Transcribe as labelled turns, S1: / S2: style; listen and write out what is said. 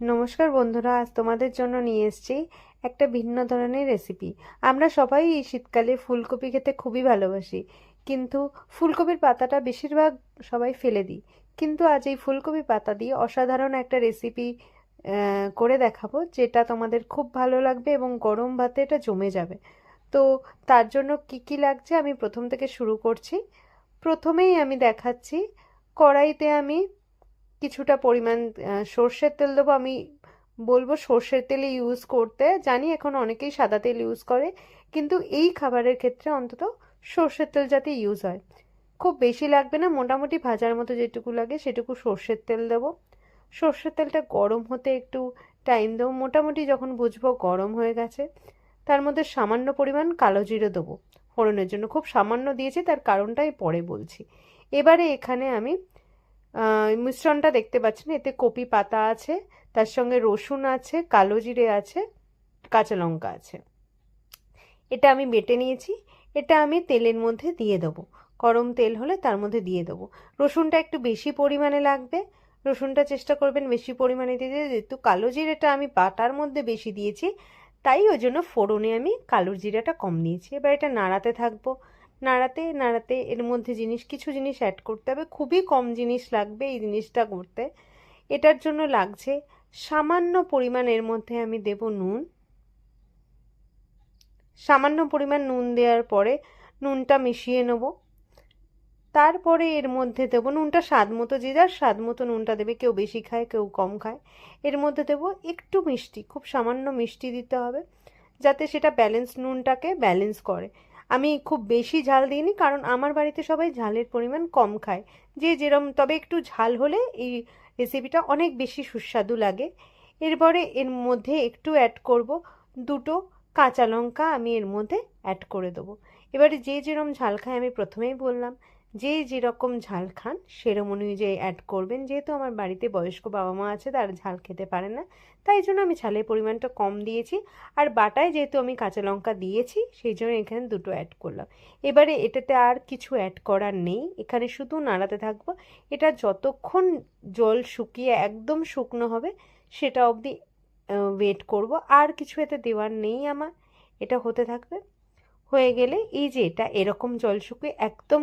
S1: নমস্কার বন্ধুরা, আজ তোমাদের জন্য নিয়ে এসেছি একটা ভিন্ন ধরনের রেসিপি। আমরা সবাই এই শীতকালে ফুলকপি খেতে খুবই ভালোবাসি, কিন্তু ফুলকপির পাতাটা বেশিরভাগ সবাই ফেলে দিই। কিন্তু আজ এই ফুলকপি পাতা দিয়ে অসাধারণ একটা রেসিপি করে দেখাবো, যেটা তোমাদের খুব ভালো লাগবে এবং গরম ভাতে এটা জমে যাবে। তো তার জন্য কি কি লাগছে আমি প্রথম থেকে শুরু করছি। প্রথমেই আমি দেখাচ্ছি, কড়াইতে আমি কিছুটা পরিমাণ সর্ষের তেল দেবো। আমি বলবো সর্ষের তেলই ইউজ করতে, জানি এখন অনেকেই সাদা তেল ইউজ করে, কিন্তু এই খাবারের ক্ষেত্রে অন্তত সর্ষের তেল যাতে ইউজ হয়। খুব বেশি লাগবে না, মোটামুটি ভাজার মতো যেটুকু লাগে সেটুকু সর্ষের তেল দেবো। সর্ষের তেলটা গরম হতে একটু টাইম দেবো। মোটামুটি যখন বুঝবো গরম হয়ে গেছে, তার মধ্যে সামান্য পরিমাণ কালো জিরে দেবো ফোড়নের জন্য। খুব সামান্য দিয়েছি, তার কারণটাই পরে বলছি। এবারে এখানে আমি মিশ্রণটা দেখতে পাচ্ছেন, এতে কপি পাতা আছে, তার সঙ্গে রসুন আছে, কালো জিরে আছে, কাঁচা লঙ্কা আছে। এটা আমি বেটে নিয়েছি। এটা আমি তেলের মধ্যে দিয়ে দেবো। গরম তেল হলে তার মধ্যে দিয়ে দেবো। রসুনটা একটু বেশি পরিমাণে লাগবে, রসুনটা চেষ্টা করবেন বেশি পরিমাণে দিতে। যেহেতু কালো জিরেটা আমি বাটার মধ্যে বেশি দিয়েছি, তাই ওই জন্য ফোড়নে আমি কালো জিরাটা কম দিয়েছি। এবার এটা নাড়াতে থাকবো। নাড়াতে নাড়াতে এর মধ্যে কিছু জিনিস অ্যাড করতে হবে। খুবই কম জিনিস লাগবে এই জিনিসটা করতে। এটার জন্য লাগছে সামান্য পরিমাণ, এর মধ্যে আমি দেব নুন। সামান্য পরিমাণ নুন দেওয়ার পরে নুনটা মিশিয়ে নেব। তারপরে এর মধ্যে দেবো নুনটা স্বাদ মতো, যে যার স্বাদ মতো নুনটা দেবে, কেউ বেশি খায় কেউ কম খায়। এর মধ্যে দেবো একটু মিষ্টি, খুব সামান্য মিষ্টি দিতে হবে, যাতে সেটা নুনটাকে ব্যালেন্স করে। আমি খুব বেশি ঝাল দিইনি, কারণ আমার বাড়িতে সবাই ঝালের পরিমাণ কম খায়, যে যেরম, তবে একটু ঝাল হলে এই রেসিপিটা অনেক বেশি সুস্বাদু লাগে। এরপরে এর মধ্যে একটু অ্যাড করব দুটো কাঁচা লঙ্কা, আমি এর মধ্যে অ্যাড করে দেবো। এবারে যে যেরম ঝাল খায়, আমি প্রথমেই বললাম, যে যেরকম ঝাল খান সেরম অনুযায়ী অ্যাড করবেন। যেহেতু আমার বাড়িতে বয়স্ক বাবা মা আছে, তারা ঝাল খেতে পারে না, তাই জন্য আমি ঝালের পরিমাণটা কম দিয়েছি। আর বাটায় যেহেতু আমি কাঁচা লঙ্কা দিয়েছি, সেই জন্য এখানে দুটো অ্যাড করলাম। এবারে এটাতে আর কিছু অ্যাড করার নেই, এখানে শুধু নাড়াতে থাকবো। এটা যতক্ষণ জল শুকিয়ে একদম শুকনো হবে সেটা অবধি ওয়েট করব। আর কিছু এতে দেওয়ার নেই আমার, এটা হতে থাকবে। হয়ে গেলে এই যে এটা এরকম জল শুকিয়ে একদম